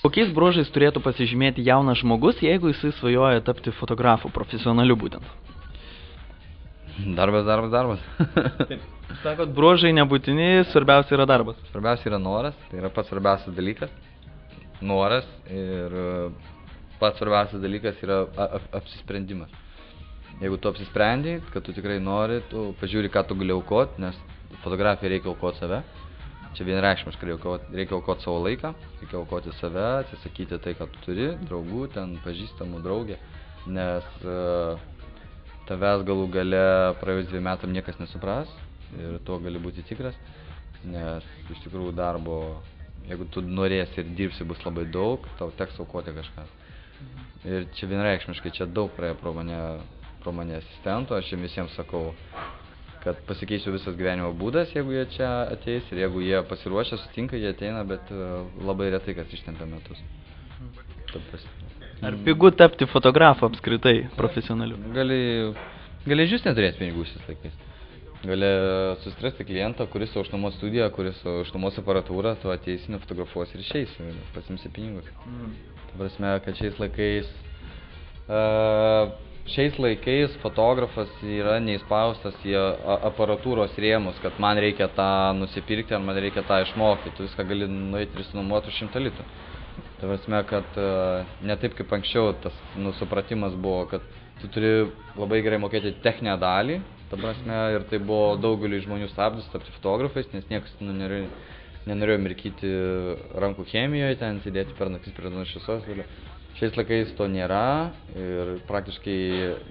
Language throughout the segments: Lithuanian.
Kokiais bruožais turėtų pasižymėti jaunas žmogus, jeigu jisai svajoja tapti fotografu, profesionaliu būtent? Darbas. Taip. Sakot, bruožai nebūtini, svarbiausia yra darbas. Svarbiausia yra noras, tai yra pats svarbiausias dalykas. Noras ir pats svarbiausias dalykas yra apsisprendimas. Jeigu tu apsisprendi, kad tu tikrai nori, tu pažiūri, ką tu gali aukot, nes fotografija reikia aukoti save. Čia vienreikšmiškai reikia aukoti savo laiką, reikia aukoti save, atsisakyti tai, ką tu turi, draugų, ten pažįstamų, draugė, nes tavęs galų gale praėjus 2 metam niekas nesupras ir tuo gali būti tikras, nes iš tikrųjų darbo, jeigu tu norėsi ir dirbsi, bus labai daug, tau teks aukoti kažką. Ir čia vienreikšmiškai, čia daug praėjo pro mane asistentų, aš jiems visiems sakau, kad pasikeisiu visas gyvenimo būdas, jeigu jie čia ateis ir jeigu jie pasiruošę, sutinka, jie ateina, bet labai retai kas ištempia metus. Ar pigu tapti fotografu apskritai, profesionaliu? Gali iš vis neturėti pinigų šiais laikais. Gali sustrasti klientą, kuris su išnuomos studiją, kuris su išnuomos aparatūrą, tu ateisi, nufotografuosi ir išeisi, pasimsi pinigus. Ta prasme, kad šiais laikais fotografas yra neįspaustas į aparatūros rėmus, kad man reikia tą nusipirkti ar man reikia tą išmokti. Tu viską gali nueiti ir išsinuomoti už 100 litų. Ta prasme, kad ne taip kaip anksčiau tas supratimas buvo, kad tu turi labai gerai mokėti techninę dalį, ta prasme, ir tai buvo daugeliu žmonių stabdis tapti fotografais, nes niekas nenorėjo mirkyti rankų chemijoje, ten sėdėti per naktis prie dienos šviesos. Šiais laikais to nėra ir praktiškai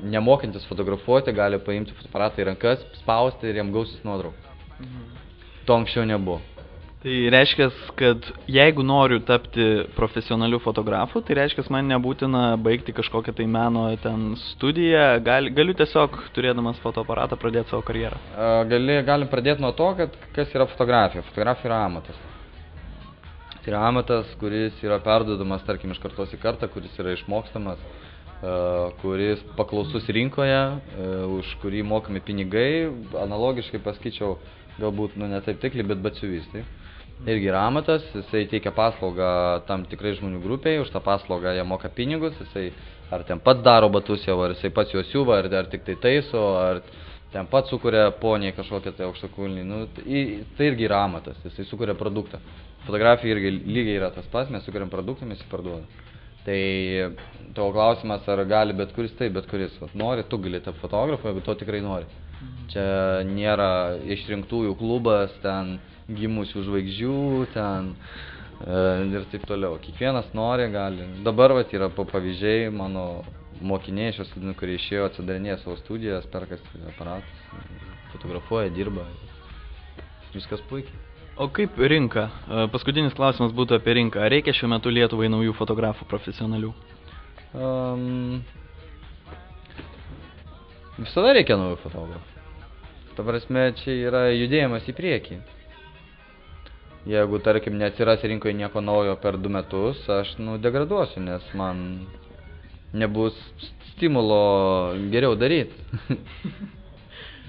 nemokantis fotografuoti gali paimti fotoaparatą į rankas, spausti ir jam gausis nuotrauka. To anksčiau nebuvo. Tai reiškia, kad jeigu noriu tapti profesionaliu fotografu, tai reiškia, man nebūtina baigti kažkokią tai meno ten studiją, galiu tiesiog, turėdamas fotoaparatą, pradėti savo karjerą. Galim pradėti nuo to, kad kas yra fotografija. Fotografija yra amatas. Tai yra amatas, kuris yra perduodamas, tarkim, iš kartos į kartą, kuris yra išmokstamas, kuris paklausus rinkoje, už kurį mokami pinigai. Analogiškai pasakyčiau, galbūt ne taip tikliai, bet batsiuvys. Irgi yra amatas, jisai teikia paslaugą tam tikrai žmonių grupiai, už tą paslaugą jie moka pinigus, jisai ar ten pats daro batus jau, ar jisai pats juos siuva, ar tik tai taiso, ar ten pats sukuria poniai kažkokią tai aukštakulnį. Tai irgi yra amatas, jisai sukuria produktą. Fotografija irgi lygiai yra tas pats, mes sukuriam produktą, mes jį parduodam. Tai tavo klausimas, ar gali bet kuris, tai bet kuris. Nori, tu gali tapti fotografu, jeigu to tikrai nori. Čia nėra išrinktųjų klubas, ten gimusių žvaigždžių, ten ir taip toliau. Kiekvienas nori, gali. Dabar yra pavyzdžiai, mano mokiniai iš šios studijų, kurie išėjo, atsidarinėja savo studijas, perkasi aparatus, fotografuoja, dirba. Viskas puikiai. O kaip rinka? Paskutinis klausimas būtų apie rinką. Ar reikia šiuo metu Lietuvai naujų fotografų profesionalių? Visada reikia naujų fotografų. Ta prasme, čia yra judėjimas į priekį. Jeigu, tarkim, neatsiras rinkoje nieko naujo per 2 metus, aš degraduosiu, nes man nebus stimulo geriau daryti.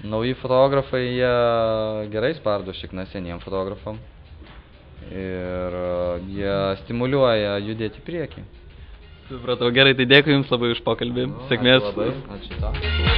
Nauji fotografai, jie gerai spardo šikną seniem fotografam ir jie stimuliuoja judėti į priekį. Supratau, gerai, tai dėkui Jums labai už pokalbį. Sėkmės. Ačiū labai. Ačiū.